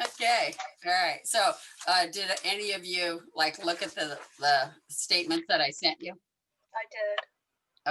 Okay, all right. So, did any of you like look at the statements that I sent you? I did.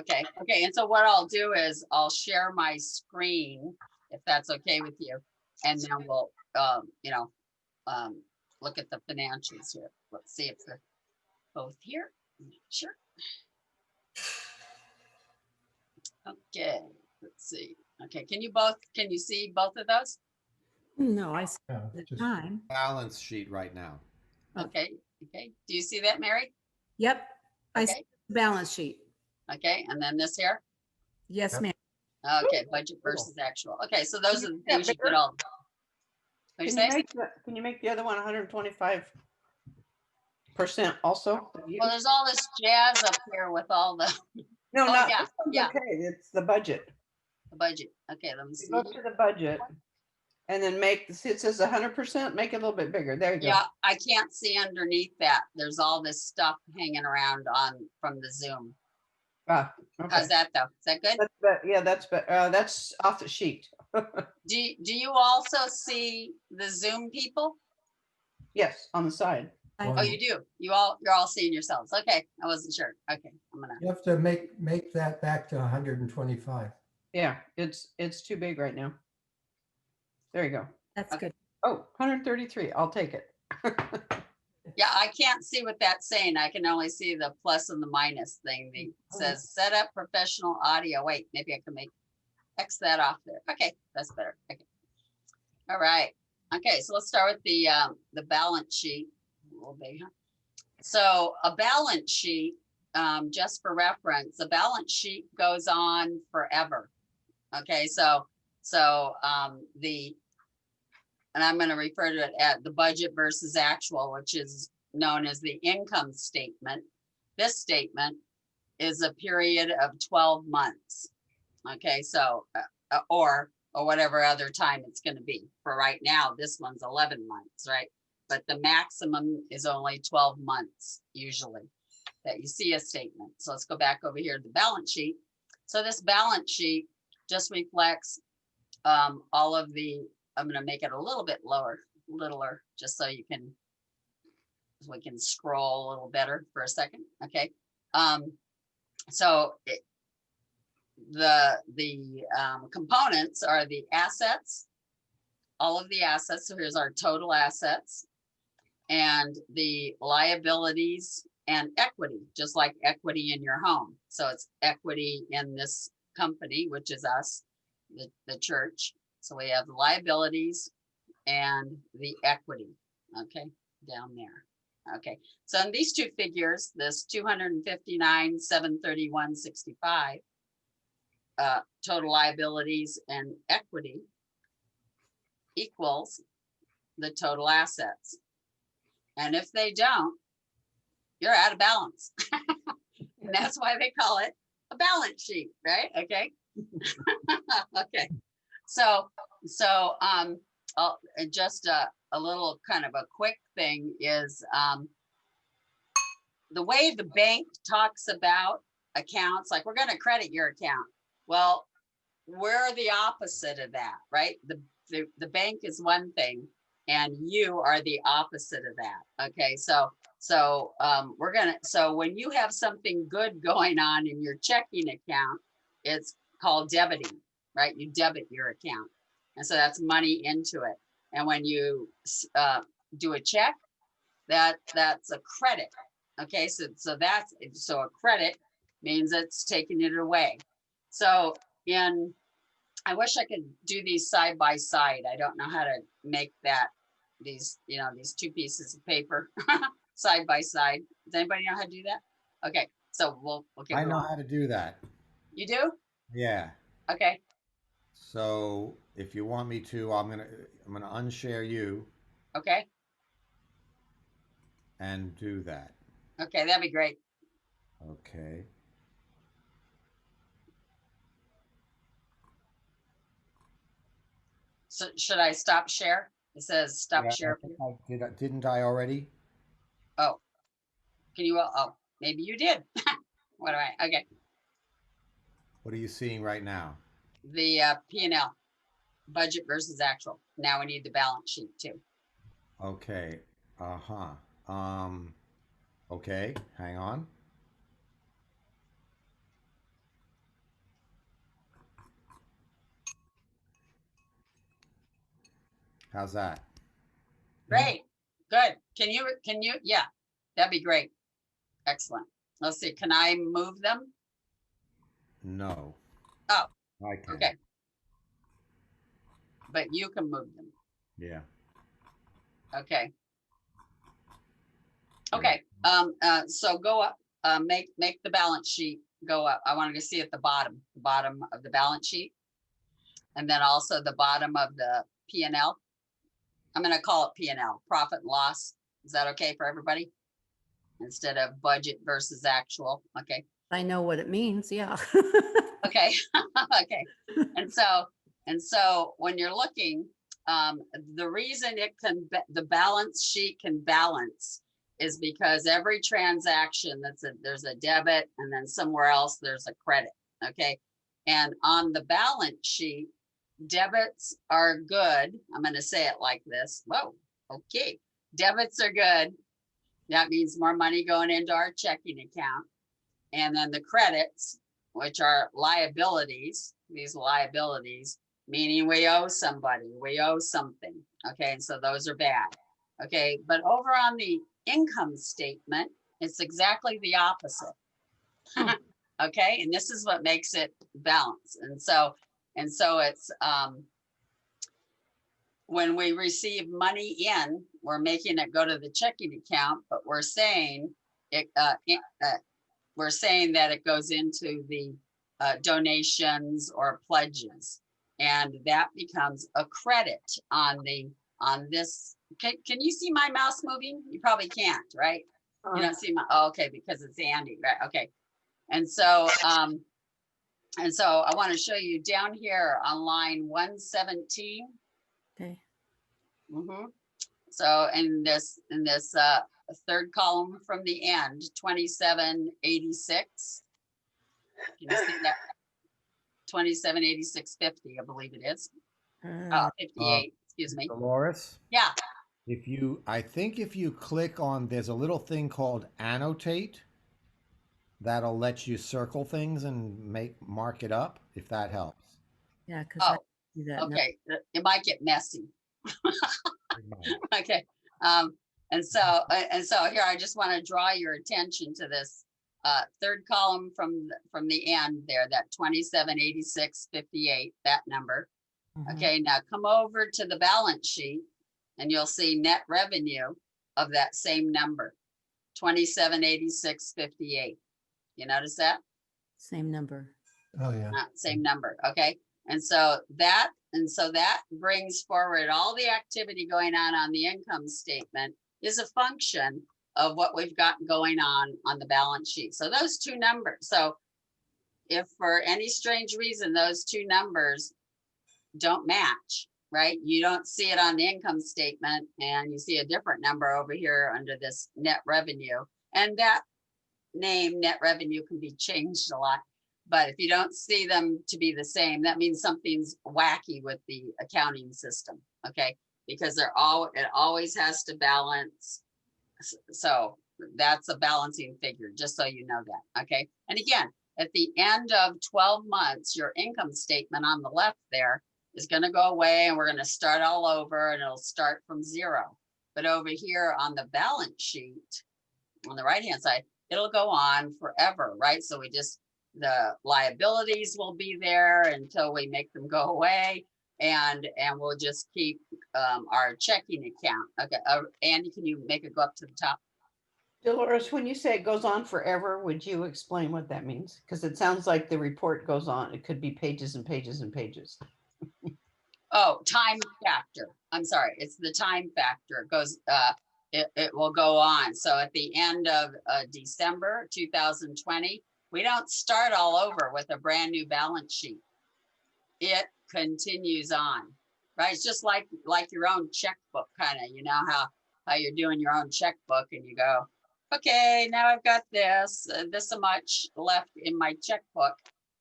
Okay, okay. And so what I'll do is I'll share my screen if that's okay with you, and then we'll, um, look at the financials here. Let's see if they're both here. Sure. Okay, let's see. Okay, can you see both of those? No, I see Yeah, the just time. Balance sheet right now. Okay, okay. Do you see that, Mary? Yep, I see Okay, the balance sheet. okay. And then this here? Yes, Yep. ma'am. Okay, budget versus actual. Okay, so those are the things you could all. What'd you say? Can you make the other one 125% also? Well, there's all this jazz up here with all the, No, oh, not, yeah, this one's yeah. okay, it's the budget. the budget. Okay, let me see. Go to the budget and then make, it says 100%, make it a little bit bigger, there you go. Yeah, I can't see underneath that. There's all this stuff hanging around from the Zoom. Ah, okay. How's that though? Is that good? Yeah, that's off the sheet. Do you also see the Zoom people? Yes, on the side. Oh, you do. You're all seeing yourselves. Okay, I wasn't sure. Okay, I'm gonna. you have to make that back to 125. Yeah, it's too big right now. There you go. That's Okay. good. Oh, 133, I'll take it. Yeah, I can't see what that's saying. I can only see the plus and the minus thing. It says set up professional audio. Wait, maybe I can X that off there. Okay, that's better. Okay. All right. Okay, so let's start with the balance sheet. A little big, huh? So a balance sheet, just for reference, a balance sheet goes on forever. Okay, and I'm going to refer to it at the budget versus actual, which is known as the income statement. This statement is a period of 12 months. Okay, so, or whatever other time it's going to be. For right now, this one's 11 months, right? But the maximum is only 12 months usually that you see a statement. So let's go back over here to the balance sheet. So this balance sheet just reflects all of the, I'm going to make it a little bit littler, just so we can scroll a little better for a second. Okay. So the components are the assets, all of the assets. So here's our total assets, and the liabilities and equity, just like equity in your home. So it's equity in this company, which is us, the church. So we have the liabilities and the equity, okay, down there. Okay, so in these two figures, this 259,731.65 total liabilities and equity equals the total assets. And if they don't, you're out of balance. And that's why they call it a balance sheet, right? Okay. Okay. So just a little kind of a quick thing is the way the bank talks about accounts, like we're going to credit your account. Well, we're the opposite of that, right? The bank is one thing, and you are the opposite of that. Okay, so when you have something good going on in your checking account, it's called debiting, right? You debit your account, and so that's money into it. And when you do a check, that's a credit. Okay, so a credit means it's taking it away. So I wish I could do these side by side. I don't know how to make these two pieces of paper side by side. Does anybody know how to do that? Okay, so we'll I know how to do that. You do? Yeah. Okay. So if you want me to, I'm gonna unshare you Okay. and do that. Okay, that'd be great. Okay. So should I stop share? It says stop Yeah, share. I didn't I already? Oh, can you? Oh, maybe you did. What do I? Okay. What are you seeing right now? The P&L, budget versus actual. Now we need the balance sheet too. Okay. Uh-huh. Okay, hang on. How's that? Great, good. Yeah, that'd be great. Excellent. Let's see, can I move them? No, Oh, I can. okay. But you can move them. Yeah. Okay. Yeah. Okay, so go up, make the balance sheet go up. I wanted to see at the bottom of the balance sheet. And then also the bottom of the P and L. I'm gonna call it P and L, profit and loss. Is that okay for everybody? Instead of budget versus actual, okay? I know what it means, yeah. Okay, okay. And so when you're looking, the reason the balance sheet can balance is because every transaction there's a debit and then somewhere else there's a credit, okay? And on the balance sheet, debits are good. I'm going to say it like this. Whoa, okay. Debits are good. That means more money going into our checking account. And then the credits, which are liabilities, these liabilities, meaning we owe somebody, we owe something. Okay, and so those are bad. Okay, but over on the income statement, it's exactly the opposite. Okay, and this is what makes it balance. And so it's when we receive money in, we're making it go to the checking account, but we're saying it we're saying that it goes into the donations or pledges, and that becomes a credit on this. Can you see my mouse moving? You probably can't, right? You don't see my, oh, okay, because it's Andy, right? Okay. And so I want to show you down here on line 117. Okay. So in this third column from the end, 2786. Can you see that? 2786.50, I believe it is. 58, excuse me. Dolores, Yeah. I think if you click on, there's a little thing called annotate that'll let you circle things and mark it up, if that helps. Yeah, because I Oh, do that now. okay. It might get messy. It might. Okay. And so here, I just want to draw your attention to this third column from the end there, that 2786.58, that number. Mhm. Okay, now come over to the balance sheet and you'll see net revenue of that same number, 2786.58. You notice that? Same number. Oh, yeah. Same number, okay? And so that brings forward all the activity going on the income statement is a function of what we've got going on the balance sheet. So those two numbers. So if for any strange reason those two numbers don't match, right? You don't see it on the income statement and you see a different number over here under this net revenue. And that name, net revenue, can be changed a lot. But if you don't see them to be the same, that means something's wacky with the accounting system, okay? Because it always has to balance. So that's a balancing figure, just so you know that, okay? And again, at the end of 12 months, your income statement on the left there is going to go away and we're going to start all over and it'll start from zero. But over here on the balance sheet, on the right-hand side, it'll go on forever, right? So the liabilities will be there until we make them go away, and we'll just keep our checking account. Okay, Andy, can you make it go up to the top? Dolores, when you say it goes on forever, would you explain what that means? Because it sounds like the report goes on. It could be pages and pages and pages. Oh, time factor. I'm sorry, it's the time factor. It goes, it will go on. So at the end of December 2020, we don't start all over with a brand new balance sheet. It continues on, right? It's just like your own checkbook, kind of, you know, how you're doing your own checkbook and you go, okay, now I've got this much left in my checkbook,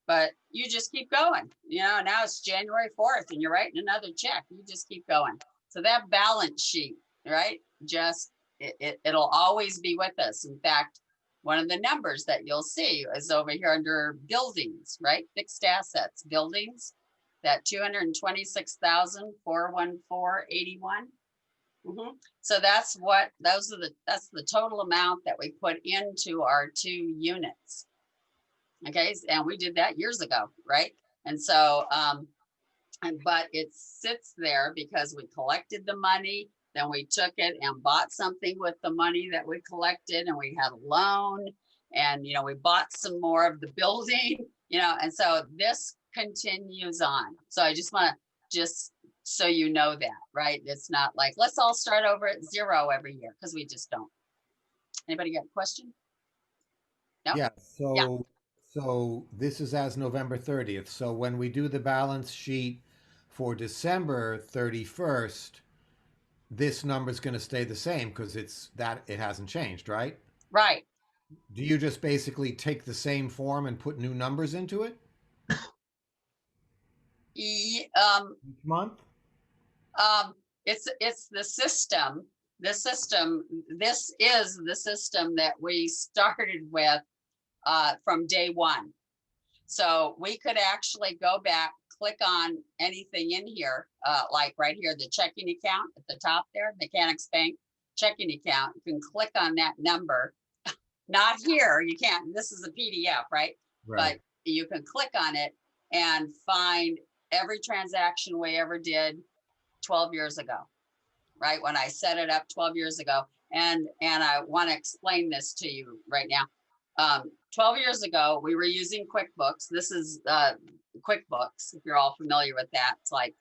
but you just keep going. You know, now it's January 4th and you're writing another check. You just keep going. So that balance sheet right? Just, it'll always be with us. In fact, one of the numbers that you'll see is over here under buildings, right? Fixed assets, buildings, that 226,414.81. So that's that's the total amount that we put into our 2 units. Okay, and we did that years ago, right? And so, but it sits there because we collected the money, then we took it and bought something with the money that we collected, and we had a loan, and we bought some more of the building, and so this continues on. So I just want to just so you know that, right? It's not like let's all start over at 0 every year, because we just don't. Anybody got a question? No? Yeah, Yeah. so this is as November 30th. So when we do the balance sheet for December 31st, this number is going to stay the same because it hasn't changed, right? Right. Do you just basically take the same form and put new numbers into it E- each month? it's the system. This is the system that we started with from day one. So we could actually go back, click on anything in here, like right here, the checking account at the top there, Mechanics Bank checking account. You can click on that number. Not here, you can't. This is a PDF, right? But you can click on it and find every transaction we ever did 12 years ago, right? When I set it up 12 years ago. And I want to explain this to you right now. 12 years ago, we were using QuickBooks. This is QuickBooks, if you're all familiar with that. It's like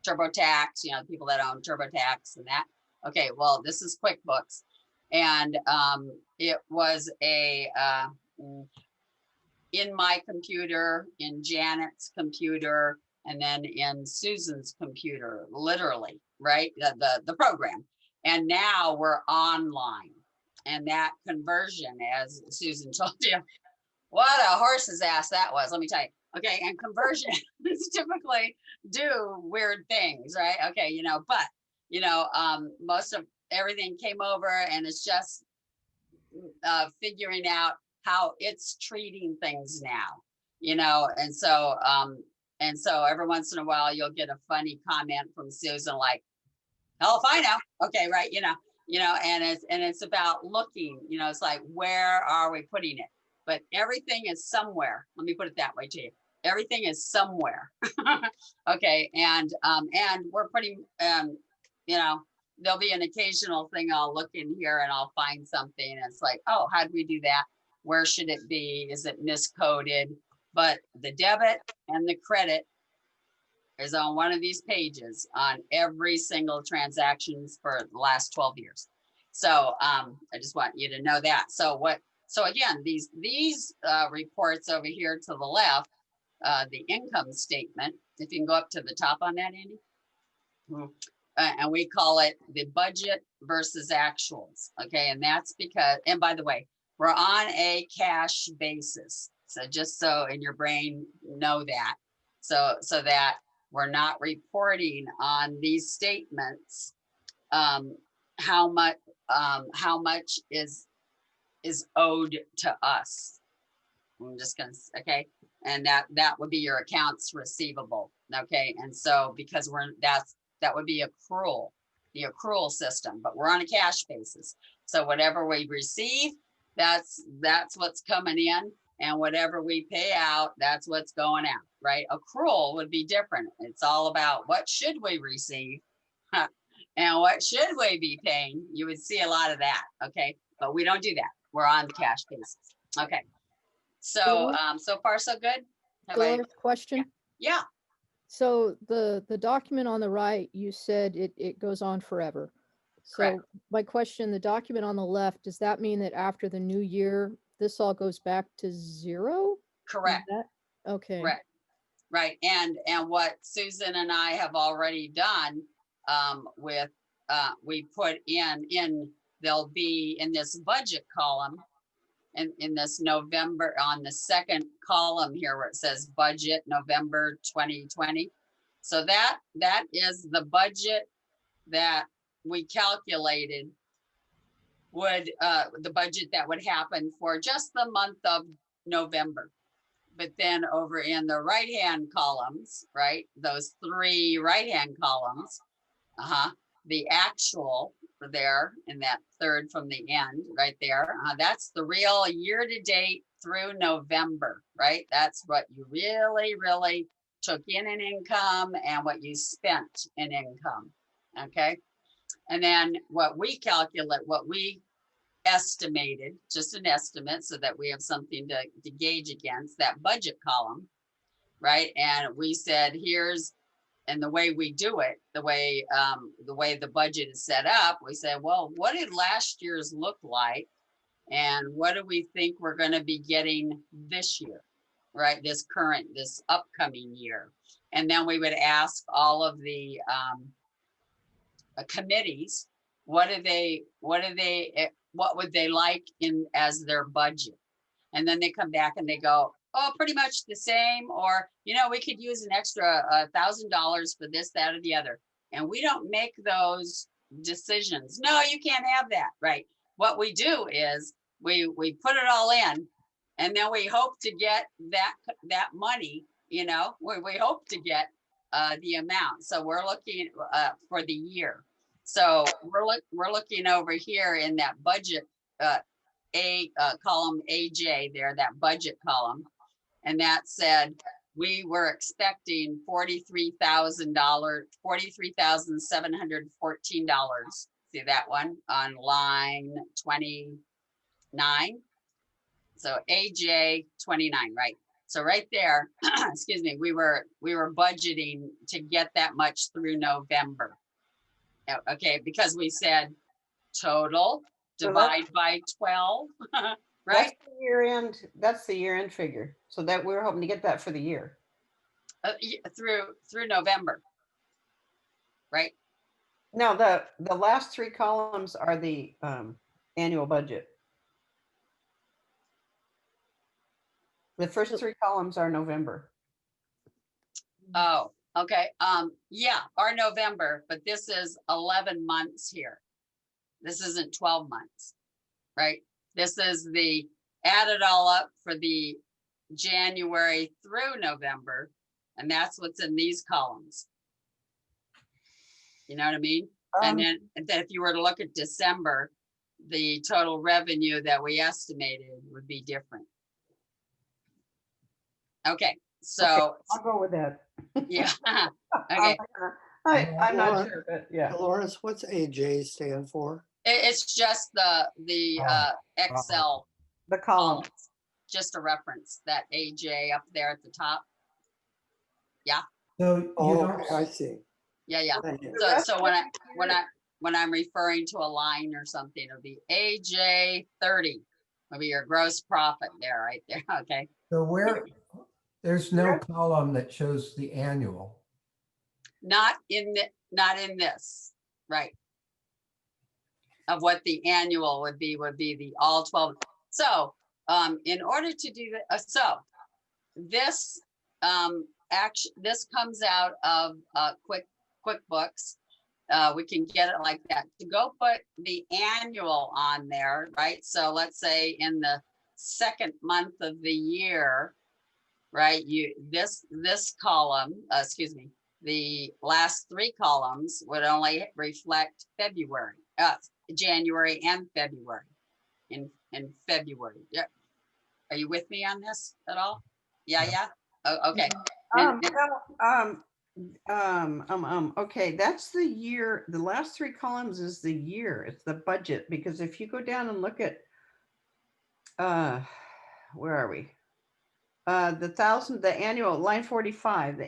TurboTax, people that own TurboTax and that. Okay, well, this is QuickBooks. And it was in my computer, in Janet's computer, and then in Susan's computer, literally, right? The program. And now we're online. And that conversion, as Susan told you, what a horse's ass that was, let me tell you. Okay, and conversions typically do weird things, right? Okay, but, most of everything came over, and it's just figuring out how it's treating things now, and so every once in a while you'll get a funny comment from Susan like, hell if I know. Okay, right, and it's about looking, it's like, where are we putting it? But everything is somewhere. Let me put it that way to you. Everything is somewhere. Okay, and we're putting there'll be an occasional thing I'll look in here and I'll find something and it's like, oh, how do we do that? Where should it be? Is it miscoded? But the debit and the credit is on one of these pages on every single transactions for the last 12 years. So I just want you to know that. So again, these reports over here to the left, the income statement, if you can go up to the top on that, Andy. And we call it the budget versus actuals. Okay, and that's because, and by the way, we're on a cash basis. So just so in your brain know that, so that we're not reporting on these statements how much is owed to us. I'm just gonna, okay, and that would be your accounts receivable. Okay, and so because that would be accrual, the accrual system, but we're on a cash basis. So whatever we receive, that's what's coming in, and whatever we pay out, that's what's going out, right? Accrual would be different. It's all about what should we receive and what should we be paying. You would see a lot of that, okay? But we don't do that. We're on the cash basis. Okay. So so far so good. Question. Yeah. So the document on the right, you said it goes on forever. So Correct. my question, the document on the left, does that mean that after the new year, this all goes back to 0? Correct. Okay. Correct. Right. And what Susan and I have already done with we put in they'll be in this budget column in this November, on the second column here where it says budget November 2020. So that is the budget that we calculated would, the budget that would happen for just the month of November. But then over in the right-hand columns, right, those three right-hand columns, the actual there in that third from the end, right there, that's the real year-to-date through November, right? That's what you really took in income and what you spent in income, okay? And then what we calculate, what we estimated, just an estimate so that we have something to gauge against, that budget column, right? And we said, here's, and the way we do it, the way the budget is set up, we said, well, what did last year's look like? And what do we think we're going to be getting this year, right? This upcoming year. And then we would ask all of the committees, what would they like in as their budget? And then they come back and they go, oh, pretty much the same, or, we could use an extra $1,000 for this, that, or the other. And we don't make those decisions. No, you can't have that, right? What we do is we put it all in, and then we hope to get that money, we hope to get the amount. So we're looking for the year. So we're looking over here in that budget column AJ there, that budget column, and that said we were expecting $43,714. See that one on line 29? So AJ 29, right? So right there, excuse me, we were budgeting to get that much through November. Okay, because we said total divide by 12, right? That's the year end figure. So that we're hoping to get that for the year. Through November, right? No, the last three columns are the annual budget. The first three columns are November. Oh, okay. Yeah, our November, but this is 11 months here. This isn't 12 months, right? This is the add it all up for the January through November, and that's what's in these columns. You know what I mean? And then if you were to look at December, the total revenue that we estimated would be different. Okay, so Okay, I'll go with that. yeah. Okay, I'm not sure, but yeah. Lawrence, what's AJ stand for? it's just the Excel The column. columns, just a reference, that AJ up there at the top. Yeah, So you Oh, don't, okay, I see. yeah. Thank you. So when I'm referring to a line or something, it'll be AJ 30. It'll be your gross profit there, right there. Okay. so there's no column that shows the annual. Not in this, right? Of what the annual would be the all 12. So in order to do that, this this comes out of QuickBooks. We can get it like that. To go put the annual on there, right? So let's say in the second month of the year, right? This column, excuse me, the last three columns would only reflect February, January and February. In February, yeah. Are you with me on this at all? Yeah. Oh, okay. Okay, that's the year. The last three columns is the year. It's the budget, because if you go down and look at, where are we? The annual, line 45, the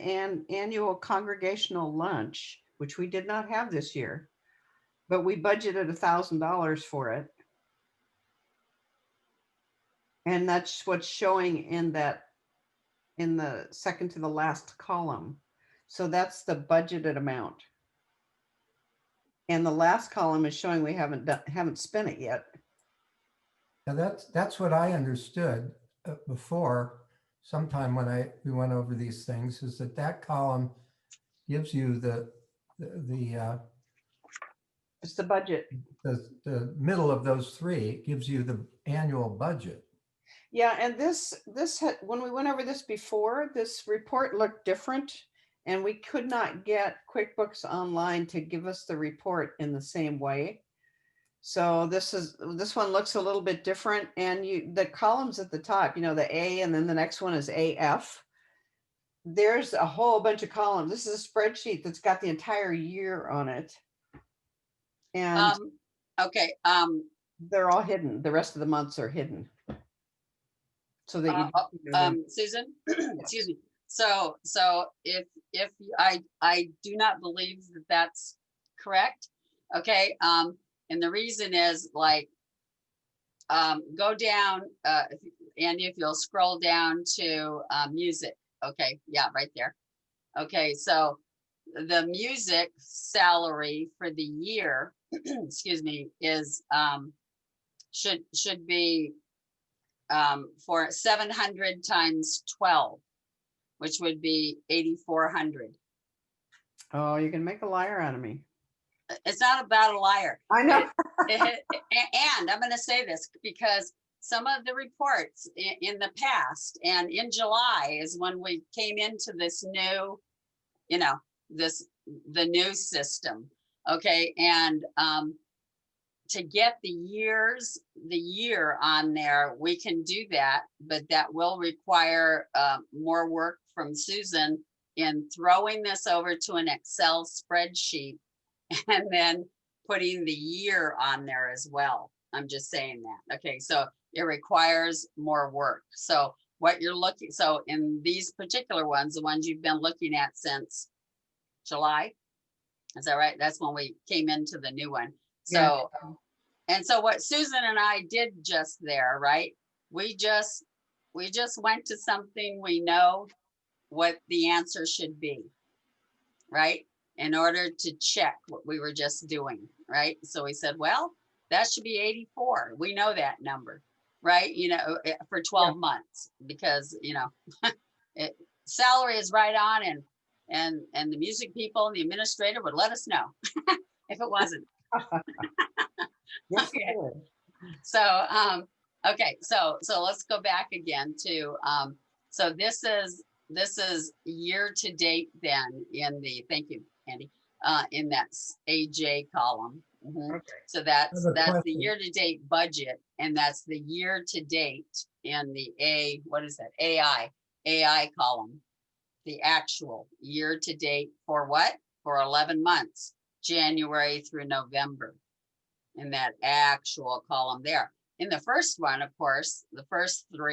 annual congregational lunch, which we did not have this year, but we budgeted $1,000 for it. And that's what's showing in the second to the last column. So that's the budgeted amount. And the last column is showing we haven't spent it yet. Now that's what I understood before, sometime when we went over these things, is that column gives you the It's the budget. The middle of those three gives you the annual budget. Yeah, and when we went over this before, this report looked different, and we could not get QuickBooks Online to give us the report in the same way. So this one looks a little bit different, and the columns at the top, the A, and then the next one is AF. There's a whole bunch of columns. This is a spreadsheet that's got the entire year on it, and Okay, they're all hidden. The rest of the months are hidden. So that you Susan, excuse me. So if I do not believe that that's correct. Okay. And the reason is like, go down, Andy, if you'll scroll down to music. Okay. Yeah, right there. Okay. So the music salary for the year, excuse me, is should be for 700 times 12, which would be 8,400. Oh, you can make a liar out of me. It's not about a liar. I know. And I'm going to say this because some of the reports in the past and in July is when we came into this new, the new system. Okay. And to get the year on there, we can do that, but that will require more work from Susan in throwing this over to an Excel spreadsheet and then putting the year on there as well. I'm just saying that. Okay, so it requires more work. So what you're looking, so in these particular ones, the ones you've been looking at since July, is that right? That's when we came into the new one. So, Yeah. And so what Susan and I did just there, right? We just went to something we know what the answer should be, right? In order to check what we were just doing, right? So we said, well, that should be 84. We know that number, right? For 12 months, because, salary is right on, and the music people and the administrator would let us know if it wasn't. Yes, Okay. it is. So, okay, so let's go back again to, so this is year to date then thank you, Andy, in that AJ column. Mhm. Okay. So that's the question. year to date budget, and that's the year to date in the AI column, the actual year to date for what? For 11 months, January through November, in that actual column there. In the first one, of course, the first three